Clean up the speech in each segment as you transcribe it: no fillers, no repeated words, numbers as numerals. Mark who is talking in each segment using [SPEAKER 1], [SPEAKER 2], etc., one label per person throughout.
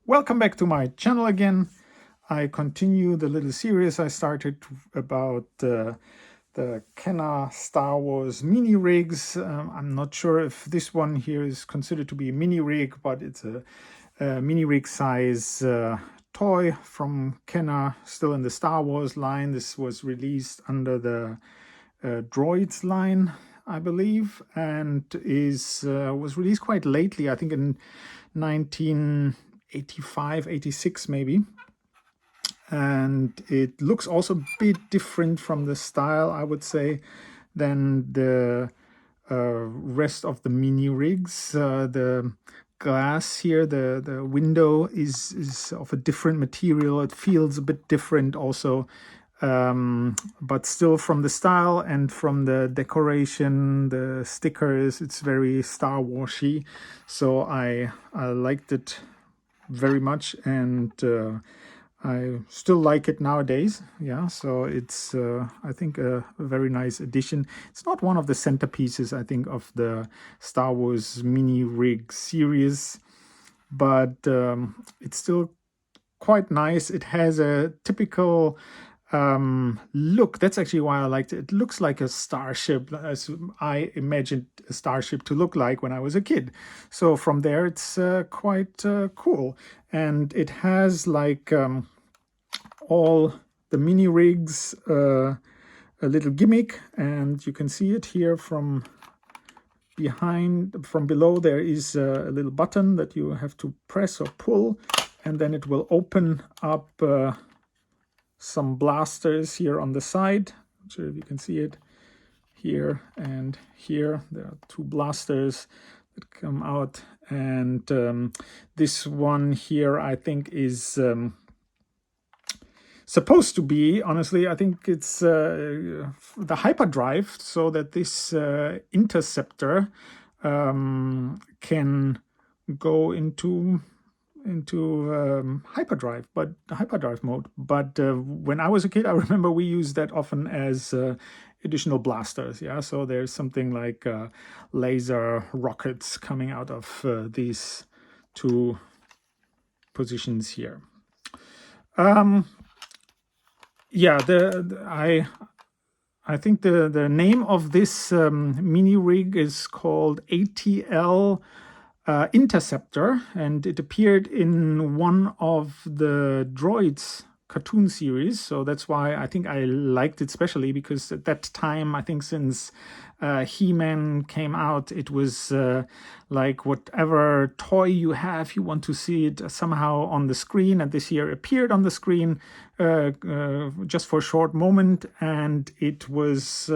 [SPEAKER 1] Welcome back to my channel again. I continue the little series I started about the Kenner Star Wars mini rigs. I'm not sure if this one here is considered to be a mini rig, but it's a mini rig size toy from Kenner, still in the Star Wars line. This was released under the Droids line, I believe, and was released quite lately, I think in 1985, 86 maybe. And it looks also a bit different from the style, I would say, than the rest of the mini rigs. The glass here, the window is of a different material. It feels a bit different also, but still from the style and from the decoration, the stickers, it's very Star Warsy. So I liked it very much, and I still like it nowadays. Yeah, so it's I think a very nice addition. It's not one of the centerpieces, I think, of the Star Wars mini rig series, but it's still quite nice. It has a typical look. That's actually why I liked it. It looks like a starship, as I imagined a starship to look like when I was a kid. So from there, it's quite cool. And it has, like all the mini rigs, a little gimmick, and you can see it here from below. There is a little button that you have to press or pull, and then it will open up some blasters here on the side. Not sure if you can see it here and here. There are two blasters that come out, and this one here, I think, is supposed to be, honestly, I think it's the hyperdrive, so that this interceptor can go into hyperdrive mode. But when I was a kid, I remember we used that often as additional blasters. Yeah, so there's something like laser rockets coming out of these two positions here. Yeah, I think the name of this mini rig is called ATL Interceptor, and it appeared in one of the Droids cartoon series. So that's why I think I liked it especially, because at that time, I think since He-Man came out, it was like whatever toy you have, you want to see it somehow on the screen. And this here appeared on the screen just for a short moment, and it was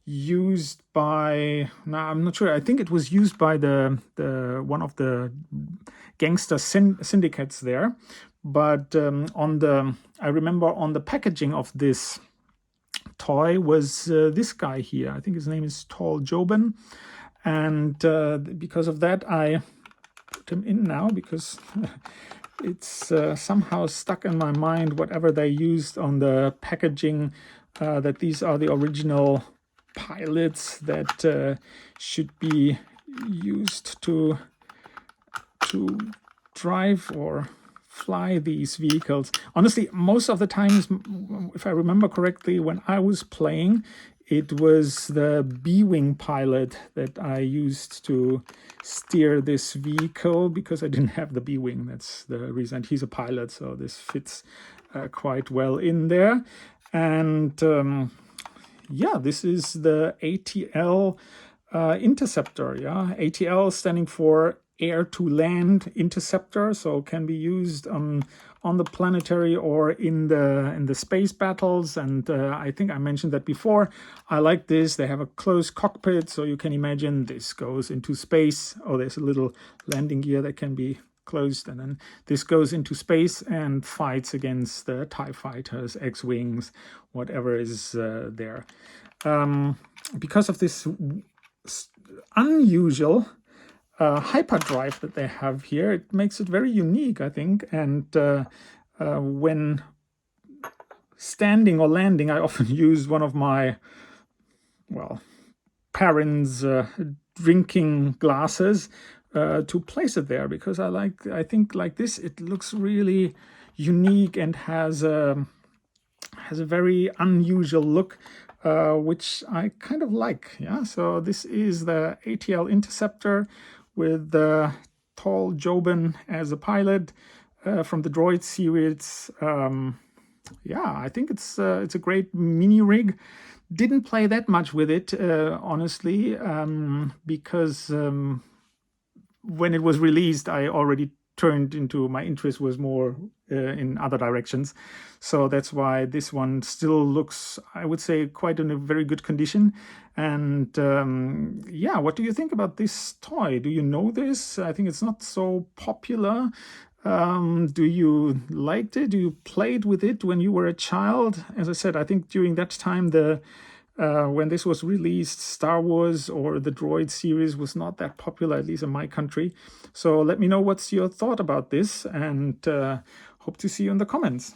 [SPEAKER 1] used by, now I'm not sure, I think it was used by the one of the gangster syndicates there. But I remember on the packaging of this toy was this guy here. I think his name is Tall Jobin, and because of that I put him in now, because it's somehow stuck in my mind, whatever they used on the packaging, that these are the original pilots that should be used to drive or fly these vehicles. Honestly, most of the times, if I remember correctly, when I was playing, it was the B-wing pilot that I used to steer this vehicle, because I didn't have the B-wing. That's the reason. And he's a pilot, so this fits quite well in there. And yeah, this is the ATL Interceptor. Yeah, ATL standing for Air to Land Interceptor, so can be used on the planetary or in the space battles. And I think I mentioned that before. I like this. They have a closed cockpit, so you can imagine this goes into space. Oh, there's a little landing gear that can be closed, and then this goes into space and fights against the TIE fighters, X-wings, whatever is there. Because of this unusual hyperdrive that they have here, it makes it very unique, I think. And when standing or landing, I often use one of my, well, parents' drinking glasses to place it there, because I think like this, it looks really unique and has a very unusual look, which I kind of like. Yeah, so this is the ATL Interceptor with tall Jobin as a pilot from the Droids series. Yeah, I think it's a great mini rig. Didn't play that much with it, honestly, because when it was released, I already turned into, my interest was more in other directions. So that's why this one still looks, I would say, quite in a very good condition. And yeah, what do you think about this toy? Do you know this? I think it's not so popular. Do you liked it? Do you played with it when you were a child? As I said, I think during that time, when this was released, Star Wars or the Droid series was not that popular, at least in my country. So let me know what's your thought about this, and hope to see you in the comments.